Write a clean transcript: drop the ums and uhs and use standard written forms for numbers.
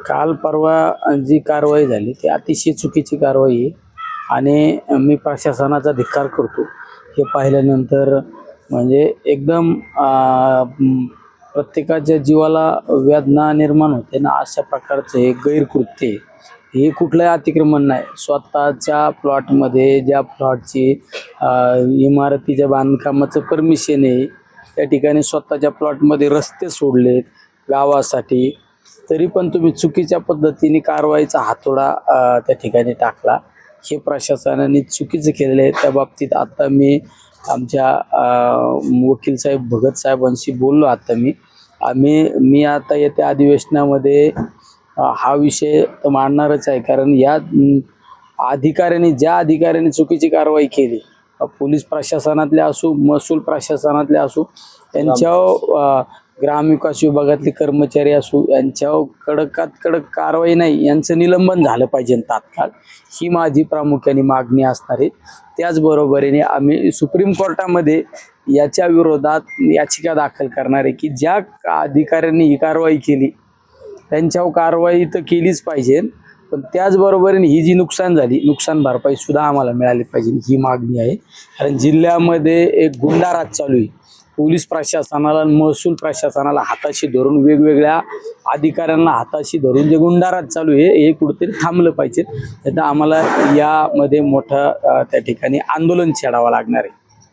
काल परवा जी कारवाई झाली ती अतिशय चुकीची कारवाई आहे आणि मी प्रशासनाचा धिक्कार करतो। हे पाहिल्यानंतर म्हणजे एकदम प्रत्येकाच्या जीवाला वेदना निर्माण होते ना, अशा प्रकारचं हे गैरकृत्य आहे। हे कुठलंही अतिक्रमण नाही। स्वतःच्या प्लॉटमध्ये ज्या प्लॉटची इमारतीच्या बांधकामाचं परमिशन आहे त्या ठिकाणी स्वतःच्या प्लॉटमध्ये रस्ते सोडलेत गावासाठी, तरी पण तुम्ही चुकीच्या पद्धतीने कारवाईचा हातोडा त्या ठिकाणी टाकला। हे प्रशासनाने चुकीचं केलेलं आहे। त्या बाबतीत आता मी आमच्या वकील साहेब भगत साहेबांशी बोललो। आता मी आता येत्या अधिवेशनामध्ये हा विषय मांडणारच आहे, कारण या अधिकाऱ्यांनी ज्या अधिकाऱ्यांनी चुकीची कारवाई केली, पोलीस प्रशासनातले असो महसूल प्रशासनातले असो, त्यांच्यावर ग्रामविकास विभागातले कर्मचारी असो, यांच्यावर कडकात कडक कारवाई नाही, यांचं निलंबन झालं पाहिजे तात्काळ। ही माझी प्रामुख्याने मागणी असणार आहे। त्याचबरोबरीने आम्ही सुप्रीम कोर्टामध्ये याच्या विरोधात याचिका दाखल करणार आहे की ज्या अधिकाऱ्यांनी ही कारवाई केली त्यांच्यावर कारवाई तर केलीच पाहिजे, पण त्याचबरोबरीने ही जी नुकसान झाली, नुकसान भरपाई सुद्धा आम्हाला मिळाली पाहिजे, ही मागणी आहे। कारण जिल्ह्यामध्ये एक गुंडाराज चालू आहे। पोलीस प्रशासनाला महसूल प्रशासनाला हाताशी धरून, वेगवेगळ्या अधिकाऱ्यांना हाताशी धरून जे गुंडाराज चालू आहे हे कुठेतरी थांबलं पाहिजे। तर आम्हाला यामध्ये मोठं त्या ठिकाणी आंदोलन छेडावं लागणार आहे।